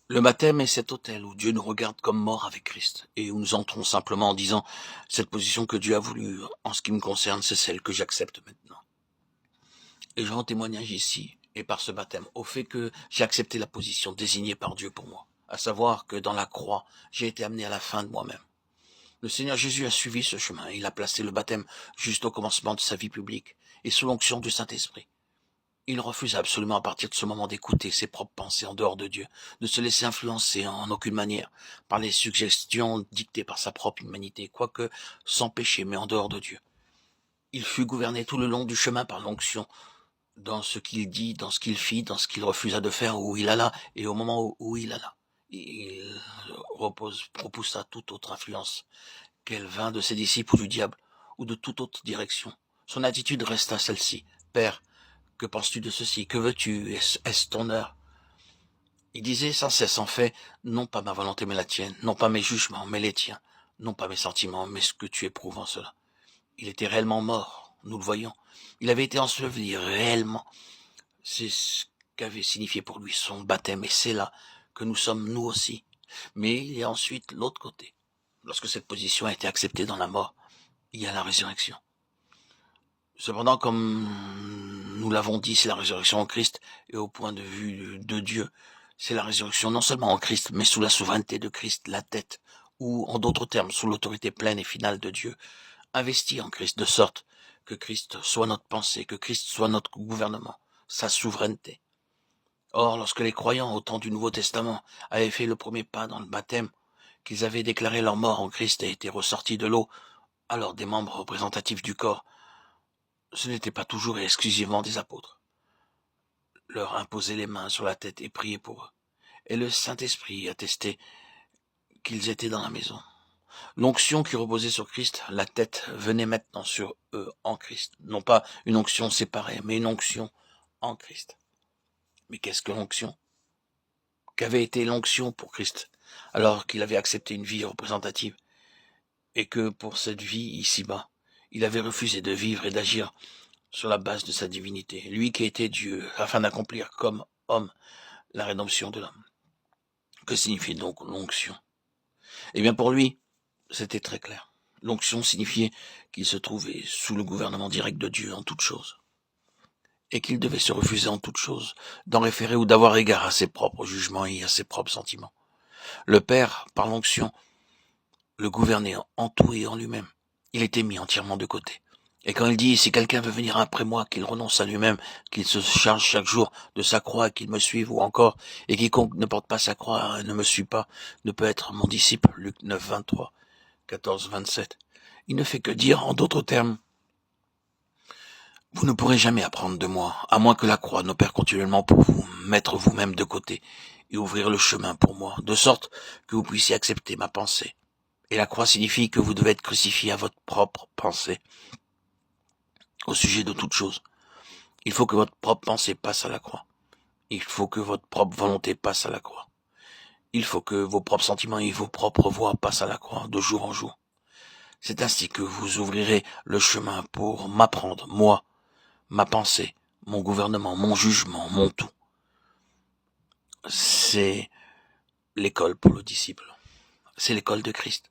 Le baptême est cet autel où Dieu nous regarde comme morts avec Christ et où nous entrons simplement en disant « Cette position que Dieu a voulu, en ce qui me concerne, c'est celle que j'accepte maintenant. » Et je rends témoignage ici, et par ce baptême, au fait que j'ai accepté la position désignée par Dieu pour moi, à savoir que dans la croix, j'ai été amené à la fin de moi-même. Le Seigneur Jésus a suivi ce chemin, il a placé le baptême juste au commencement de sa vie publique, et sous l'onction du Saint-Esprit. Il refuse absolument à partir de ce moment d'écouter ses propres pensées en dehors de Dieu, de se laisser influencer en aucune manière par les suggestions dictées par sa propre humanité, quoique sans péché mais en dehors de Dieu. Il fut gouverné tout le long du chemin par l'onction, dans ce qu'il dit, dans ce qu'il fit, dans ce qu'il refusa de faire, où il alla et au moment où il alla. Il repoussa toute autre influence, qu'elle vint de ses disciples ou du diable, ou de toute autre direction. Son attitude resta celle-ci. Père, que penses-tu de ceci? Que veux-tu? Est-ce ton heure? Il disait sans cesse, en fait, non pas ma volonté mais la tienne, non pas mes jugements mais les tiens, non pas mes sentiments mais ce que tu éprouves en cela. Il était réellement mort, nous le voyons. Il avait été enseveli réellement. C'est ce qu'avait signifié pour lui son baptême, et c'est là que nous sommes nous aussi. Mais il y a ensuite l'autre côté. Lorsque cette position a été acceptée dans la mort, il y a la résurrection. Cependant, comme nous l'avons dit, c'est la résurrection en Christ, et au point de vue de Dieu, c'est la résurrection non seulement en Christ, mais sous la souveraineté de Christ, la tête, ou en d'autres termes, sous l'autorité pleine et finale de Dieu, investi en Christ, de sorte que Christ soit notre pensée, que Christ soit notre gouvernement, sa souveraineté. Or, lorsque les croyants au temps du Nouveau Testament avaient fait le premier pas dans le baptême, qu'ils avaient déclaré leur mort en Christ et étaient ressortis de l'eau, alors des membres représentatifs du corps, ce n'était pas toujours et exclusivement des apôtres. Leur imposer les mains sur la tête et prier pour eux. Et le Saint-Esprit attestait qu'ils étaient dans la maison. L'onction qui reposait sur Christ, la tête, venait maintenant sur eux en Christ. Non pas une onction séparée, mais une onction en Christ. Mais qu'est-ce que l'onction? Qu'avait été l'onction pour Christ, alors qu'il avait accepté une vie représentative, et que pour cette vie ici-bas, il avait refusé de vivre et d'agir sur la base de sa divinité, lui qui était Dieu, afin d'accomplir comme homme la rédemption de l'homme. Que signifie donc l'onction? Eh bien pour lui, c'était très clair. L'onction signifiait qu'il se trouvait sous le gouvernement direct de Dieu en toutes choses, et qu'il devait se refuser en toutes choses d'en référer ou d'avoir égard à ses propres jugements et à ses propres sentiments. Le Père, par l'onction, le gouvernait en tout et en lui-même. Il était mis entièrement de côté. Et quand il dit, si quelqu'un veut venir après moi, qu'il renonce à lui-même, qu'il se charge chaque jour de sa croix, qu'il me suive, ou encore, et quiconque ne porte pas sa croix, ne me suit pas, ne peut être mon disciple, Luc 9, 23, 14, 27. Il ne fait que dire, en d'autres termes, vous ne pourrez jamais apprendre de moi, à moins que la croix n'opère continuellement pour vous mettre vous-même de côté, et ouvrir le chemin pour moi, de sorte que vous puissiez accepter ma pensée. Et la croix signifie que vous devez être crucifié à votre propre pensée, au sujet de toute chose. Il faut que votre propre pensée passe à la croix. Il faut que votre propre volonté passe à la croix. Il faut que vos propres sentiments et vos propres voix passent à la croix, de jour en jour. C'est ainsi que vous ouvrirez le chemin pour m'apprendre, moi, ma pensée, mon gouvernement, mon jugement, mon tout. C'est l'école pour le disciple. C'est l'école de Christ.